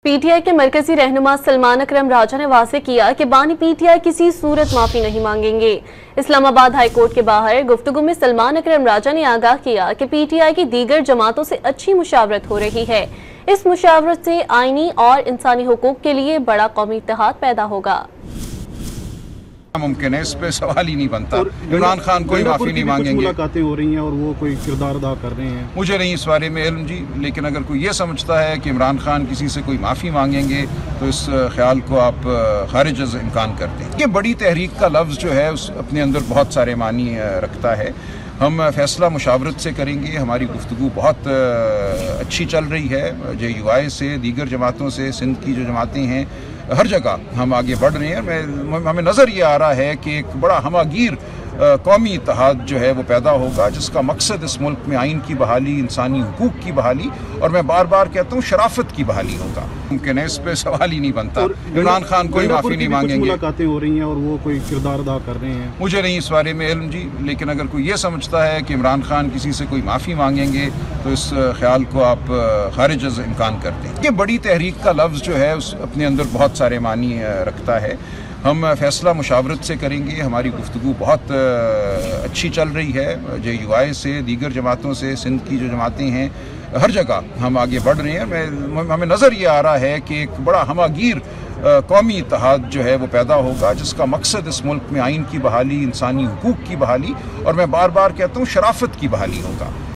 PTI के मरकजी रहनुमा सलमान अकरम राजा ने वाज़ेह किया कि बानी पीटीआई किसी सूरत माफी नहीं मांगेंगे। इस्लामाबाद हाई कोर्ट के बाहर गुफ्तगू में सलमान अकरम राजा ने आगाह किया कि पीटीआई की दीगर जमातों से अच्छी मुशावरत हो रही है। इस मुशावरत से आईनी और इंसानी हुकूक के लिए बड़ा कौमी इत्तेहाद पैदा होगा। मुमकिन है, इस पे सवाल ही नहीं बनता। इमरान खान कोई माफी नहीं मांगेंगे। मुलाकातें हो रही हैं और वो कोई किरदार अदा कर रहे हैं। मुझे नहीं इस बारे में इल्म जी, लेकिन अगर कोई ये समझता है कि इमरान खान किसी से कोई माफ़ी मांगेंगे तो इस ख्याल को आप खारिज अज़ इम्कान कर दें। ये बड़ी तहरीक का लफ्ज़ जो है उस अपने अंदर बहुत सारे मानी रखता है। हम फैसला मुशावरत से करेंगे। हमारी गुफ्तगू बहुत अच्छी चल रही है JUI से, दीगर जमातों से, सिंध की जो जमातें हैं, हर जगह हम आगे बढ़ रहे हैं। हमें नज़र ये आ रहा है कि एक बड़ा हमागीर कौमी इत्तेहाद जो है वो पैदा होगा, जिसका मकसद इस मुल्क में आइन की बहाली, इंसानी हुकूक की बहाली और मैं बार बार कहता हूँ शराफत की बहाली होगा। मुमकिन है, इस पे सवाल ही नहीं बनता। इमरान खान कोई माफ़ी नहीं मांगेंगे। मुलाकातें हो रही हैं और वो कोई किरदार अदा कर रहे हैं। मुझे नहीं इस बारे में इल्म जी, लेकिन अगर कोई ये समझता है कि इमरान खान किसी से कोई माफ़ी मांगेंगे तो इस ख्याल को आप खारिज अज़ इम्कान कर दें। ये बड़ी तहरीक का लफ्ज़ जो है उस अपने अंदर बहुत सारे मानी रखता है। हम फैसला मुशावरत से करेंगे। हमारी गुफ्तगू बहुत अच्छी चल रही है JUI से, दीगर जमातों से, सिंध की जो जमातें हैं, हर जगह हम आगे बढ़ रहे हैं। हमें नज़र ये आ रहा है कि एक बड़ा हमागीर कौमी इत्तेहाद जो है वो पैदा होगा, जिसका मकसद इस मुल्क में आइन की बहाली, इंसानी हुकूक की बहाली और मैं बार बार कहता हूँ शराफत की बहाली होगा।